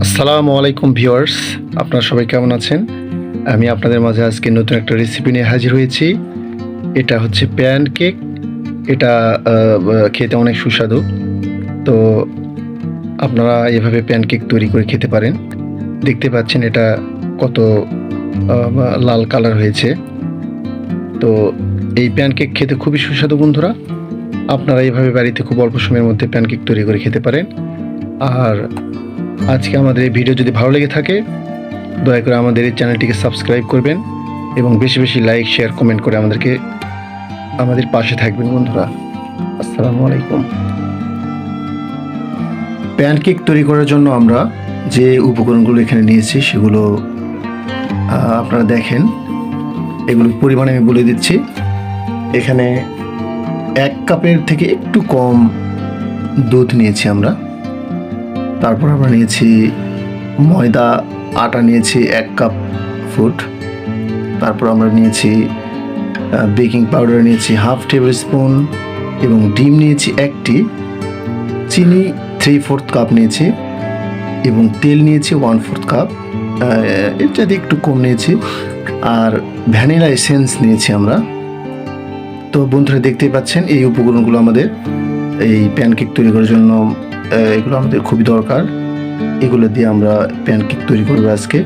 আসসালামু আলাইকুম ভিউয়ার্স, আপনারা সবাই কেমন আছেন? আমি আপনাদের মাঝে আজকে নতুন একটা রেসিপি নিয়ে হাজির হয়েছি। এটা হচ্ছে প্যানকেক। এটা খেতে অনেক সুস্বাদু। তো আপনারা এভাবে প্যানকেক তৈরি করে খেতে পারেন। দেখতে পাচ্ছেন এটা কত লাল কালার হয়েছে। তো এই প্যানকেক খেতে খুবই সুস্বাদু বন্ধুরা। আপনারা এইভাবে বাড়িতে খুব অল্প সময়ের মধ্যে প্যানকেক তৈরি করে খেতে পারেন। আর আজকে আমাদের এই ভিডিও যদি ভালো লেগে থাকে, দয়া করে আমাদের এই চ্যানেলটিকে সাবস্ক্রাইব করবেন এবং বেশি বেশি লাইক, শেয়ার, কমেন্ট করে আমাদের পাশে থাকবেন বন্ধুরা। আসসালামু আলাইকুম। প্যানকেক তৈরি করার জন্য আমরা যে উপকরণগুলো এখানে নিয়েছি সেগুলো আপনারা দেখেন। এগুলোর পরিমাণ আমি বলে দিচ্ছি। এখানে 1 কাপের থেকে একটু কম দুধ নিয়েছি আমরা। তারপর আমরা নিয়েছি ময়দা, আটা নিয়েছি 1 কাপ ফুট। তারপর আমরা নিয়েছি বেকিং পাউডার নিয়েছি 1/2 টেবিল স্পুন এবং ডিম নিয়েছি 1টি, চিনি 3/4 কাপ নিয়েছি এবং তেল নিয়েছি 1/4 কাপ, এর চাইতে একটু কম নিয়েছি। আর ভ্যানিলা এসেন্স নিয়েছি আমরা। তো বন্ধুরা দেখতেই পাচ্ছেন এই উপকরণগুলো আমাদের এই প্যানকেক তৈরি করার জন্য এগুলো আমাদের খুবই দরকার। এগুলো দিয়ে আমরা প্যানকেক তৈরি করবো আজকে।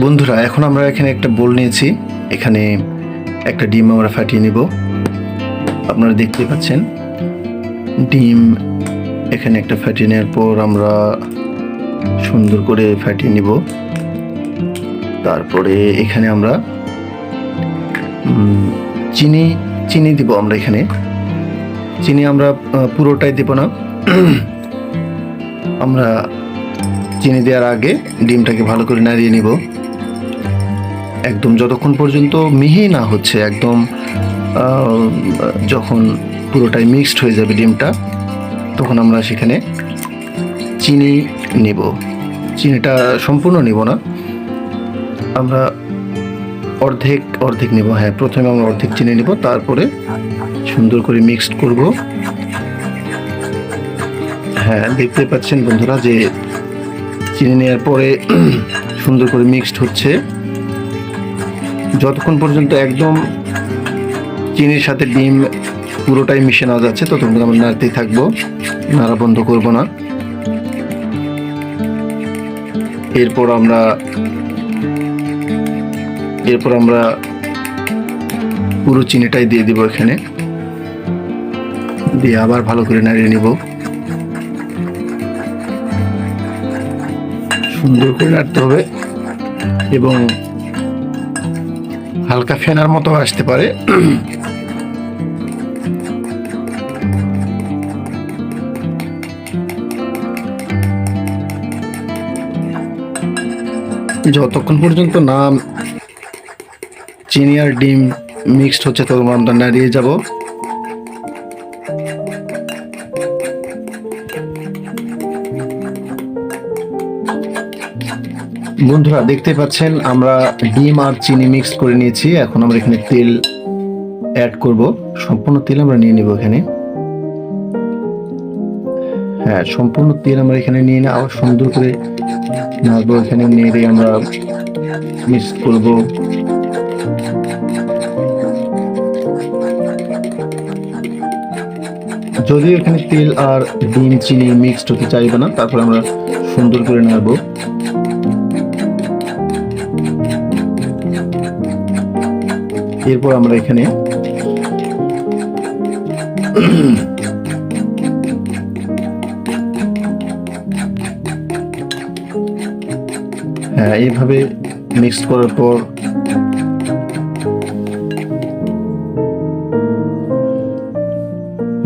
বন্ধুরা এখন আমরা এখানে একটা বোল নিয়েছি। এখানে একটা ডিম আমরা ফাটিয়ে নিব। আপনারা দেখতেই পাচ্ছেন ডিম এখানে একটা ফাটিয়ে নেওয়ার পর আমরা সুন্দর করে ফাটিয়ে নিব। তারপরে এখানে আমরা চিনি দিব। আমরা এখানে চিনি আমরা পুরোটাই দেব না। আমরা চিনি দেওয়ার আগে ডিমটাকে ভালো করে নাড়িয়ে নিব একদম যতক্ষণ পর্যন্ত মিহি না হচ্ছে। একদম যখন পুরোটাই মিক্সড হয়ে যাবে ডিমটা, তখন আমরা সেখানে চিনি নেব। চিনিটা সম্পূর্ণ নেব না, আমরা অর্ধেক নেব। হ্যাঁ, প্রথমে আমরা অর্ধেক চিনি নেব, তারপরে সুন্দর করে মিক্সড করব। হ্যাঁ, দেখতে পাচ্ছেন বন্ধুরা যে চিনি নেওয়ার পরে সুন্দর করে মিক্সড হচ্ছে। যতক্ষণ পর্যন্ত একদম চিনির সাথে ডিম পুরোটাই মিশে না যাচ্ছে ততক্ষণ আমরা নাড়তেই থাকবো, নাড়া বন্ধ করব না। এরপর আমরা পুরো চিনিটাই দিয়ে দিব এখানে, দিয়ে আবার ভালো করে নাড়িয়ে নিব। সুন্দর করে নাড়তে হবে এবং হালকা ফেনার মতো আসতে পারে। যতক্ষণ পর্যন্ত না চিনি আর ডিম মিক্সড হচ্ছে ততক্ষণ আমরা নাড়িয়ে যাব। বন্ধুরা দেখতে পাচ্ছেন আমরা ডিম আর চিনি মিক্স করে নিয়েছি। এখন আমরা এখানে তেল অ্যাড করব। সম্পূর্ণ তেল আমরা নিয়ে নেব এখানে। হ্যাঁ, সম্পূর্ণ তেল আমরা এখানে নিয়ে নিয়ে আবার সুন্দর করে নাড়বো। এখানে নেড়ে আমরা মিক্স করব। যদিও এখানে তেল আর ডিম চিনি মিক্সড হতে চাইবে না, তারপর আমরা সুন্দর করে নাড়বো। এরপর আমরা এখানে হ্যাঁ, এইভাবে মিক্স করার পর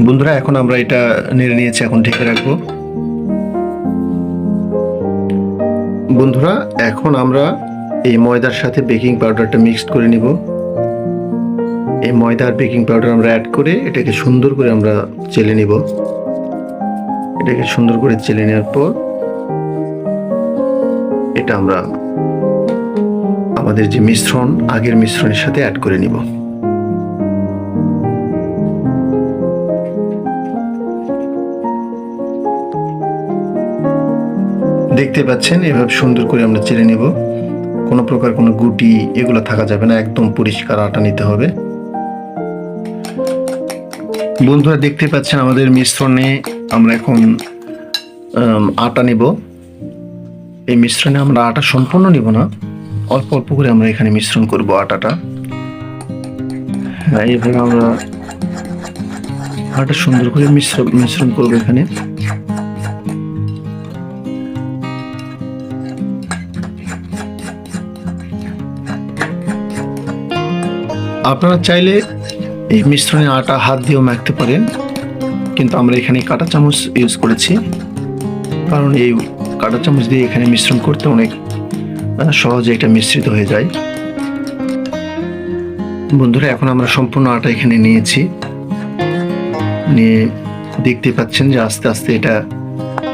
বন্ধুরা এখন আমরা এটা নেড়ে নিয়েছি, এখন ঢেকে রাখবো। বন্ধুরা এখন আমরা এই ময়দার সাথে বেকিং পাউডারটা মিক্সড করে নিব। এই ময়দা আর বেকিং পাউডার আমরা অ্যাড করে এটাকে সুন্দর করে আমরা চেলে নিব। এটাকে সুন্দর করে চেলে নেওয়ার পর এটা আমরা আমাদের যে মিশ্রণ, আগের মিশ্রণের সাথে অ্যাড করে নিব। দেখতে পাচ্ছেন এভাবে সুন্দর করে আমরা চেলে নেব। কোনো প্রকার কোনো গুটি এগুলো থাকা যাবে না, একদম পরিষ্কার আটা নিতে হবে। বন্ধুরা দেখতে পাচ্ছেন আমাদের মিশ্রণে আমরা এখন আটা নিব। এই মিশ্রণে আমরা আটা সম্পূর্ণ নিব না, অল্প অল্প করে আমরা এখানে মিশ্রণ করব আটাটা। এইভাবে আমরা আটা সুন্দর করে মিশ্রণ করব এখানে। আপনারা চাইলে এই মিশ্রণে আটা হাত দিয়েও মাখতে পারেন, কিন্তু আমরা এখানে কাঁটা চামচ ইউজ করেছি, কারণ এই কাঁটা চামচ দিয়ে এখানে মিশ্রণ করতে অনেক সহজে এটা মিশ্রিত হয়ে যায়। বন্ধুরা এখন আমরা সম্পূর্ণ আটা এখানে নিয়েছি, নিয়ে দেখতে পাচ্ছেন যে আস্তে আস্তে এটা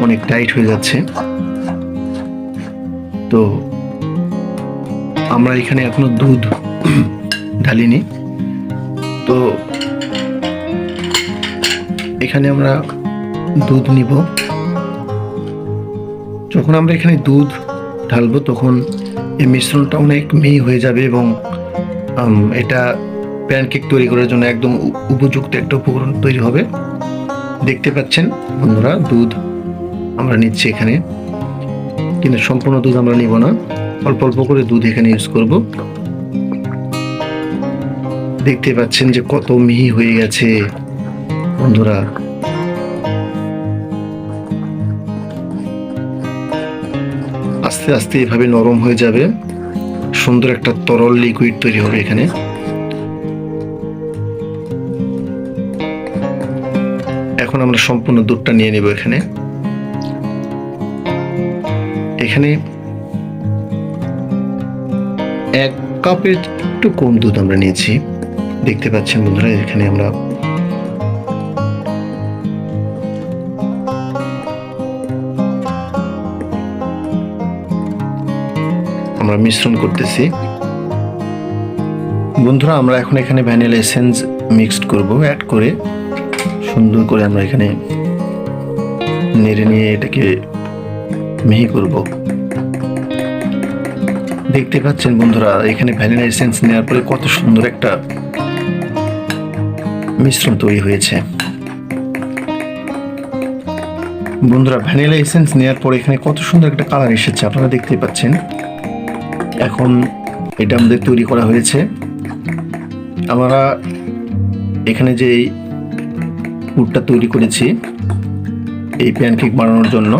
অনেক টাইট হয়ে যাচ্ছে। তো আমরা এখানে এখনো দুধ ঢালিনি, তো এখানে আমরা দুধ নিব। যখন আমরা এখানে দুধ ঢালবো তখন এই মিশ্রণটা অনেক মিহি হয়ে যাবে এবং এটা প্যানকেক তৈরি করার জন্য একদম উপযুক্ত একটা উপকরণ তৈরি হবে। দেখতে পাচ্ছেন বন্ধুরা দুধ আমরা নিচ্ছি এখানে, কিন্তু সম্পূর্ণ দুধ আমরা নিব না, অল্প অল্প করে দুধ এখানে ইউজ করব। দেখতে পাচ্ছেন যে কত মিহি হয়ে গেছে বন্ধুরা। আস্তে আস্তে এভাবে নরম হয়ে যাবে, সুন্দর একটা তরল লিকুইড তৈরি হবে এখানে। এখন আমরা সম্পূর্ণ দুধটা নিয়ে নেব এখানে। এখানে 1 কাপের একটু কম দুধ আমরা নিয়েছি। দেখতে পাচ্ছেন বন্ধুরা এখানে আমরা মিশ্রণ করতেছি। বন্ধুরা আমরা এখন এখানে ভ্যানিলা এসেন্স মিক্সড করব, অ্যাড করে সুন্দর করে আমরা এখানে নেড়ে নিয়ে এটাকে মিহি করব। দেখতে পাচ্ছেন বন্ধুরা এখানে ভ্যানিলা এসেন্স নেওয়ার পরে কত সুন্দর একটা মিশ্রণ তৈরি হয়েছে। বন্ধুরা ভ্যানিলা এসেন্স নেওয়ার পরে এখানে কত সুন্দর একটা কালার এসেছে, আপনারা দেখতেই পাচ্ছেন। এখন এটা আমাদের তৈরি করা হয়েছে। আমরা এখানে যে পুরটা তৈরি করেছি এই প্যানকেক বানানোর জন্য,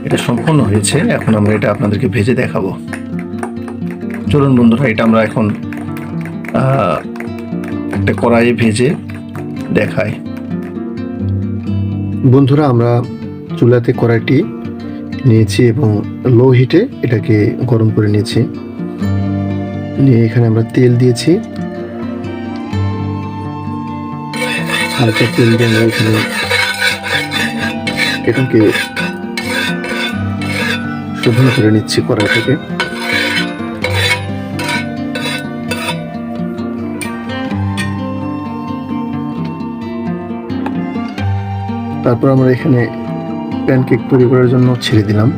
এটা সম্পূর্ণ হয়েছে। এখন আমরা এটা আপনাদেরকে ভেজে দেখাবো। চলুন বন্ধুরা এটা আমরা এখন একটা কড়াইয়ে ভেজে দেখাই। বন্ধুরা আমরা চুলাতে কড়াইটি নিয়েছি এবং লো হিটে এটাকে গরম করে নিয়েছি। নিয়ে এখানে আমরা তেল দিয়েছি, হালকা তেল দিয়ে আমরা এখানে এটাকে শোধন করে নিচ্ছি কড়াই থেকে। তারপর আমরা এখানে প্যানকেক তৈরি করার জন্য ছেড়ে দিলাম।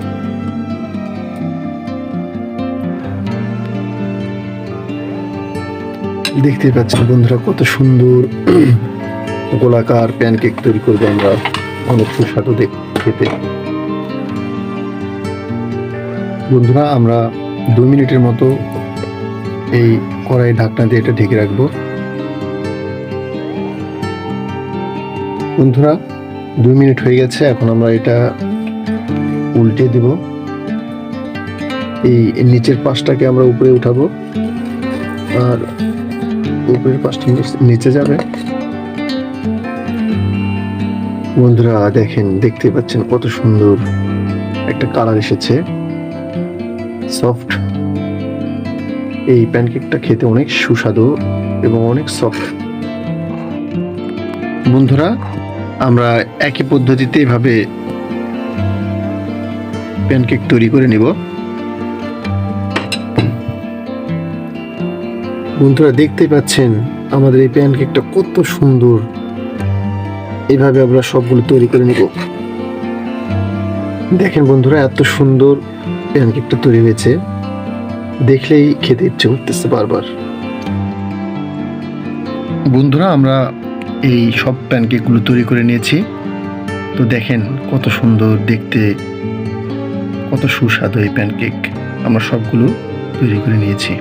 দেখতে পাচ্ছেন বন্ধুরা কত সুন্দর গোলাকার প্যানকেক তৈরি করবো আমরা, অনেক সুস্বাদু খেতে। বন্ধুরা আমরা 2 মিনিটের মতো এই কড়াই ঢাকনা দিয়ে এটা ঢেকে রাখবো। বন্ধুরা 2 মিনিট হয়ে গেছে, এখন আমরা এটা উল্টে দিব। এই নিচের পাশটাকে আমরা উপরে উঠাবো আর উপরের পাশটা নিচে যাবে। বন্ধুরা দেখেন, দেখতে পাচ্ছেন কত সুন্দর একটা কালার এসেছে, সফট। এই প্যানকেকটা খেতে অনেক সুস্বাদু এবং অনেক সফট। বন্ধুরা আমরা একই পদ্ধতিতে এভাবে প্যানকেক তৈরি করে নিব। বন্ধুরা দেখতেই পাচ্ছেন আমাদের এই প্যানকেকটা কত সুন্দর। এইভাবে আমরা সবগুলো তৈরি করে নিব। দেখেন বন্ধুরা, এত সুন্দর প্যানকেকটা তৈরি হয়েছে, দেখলেই খেতে ইচ্ছে করতেছে বারবার। বন্ধুরা, আমরা এই সব প্যানকেকগুলো তৈরি করে নিয়েছি। তো দেখেন কত সুন্দর দেখতে, কত সুস্বাদু এই প্যানকেক। আমরা সবগুলো তৈরি করে নিয়েছি।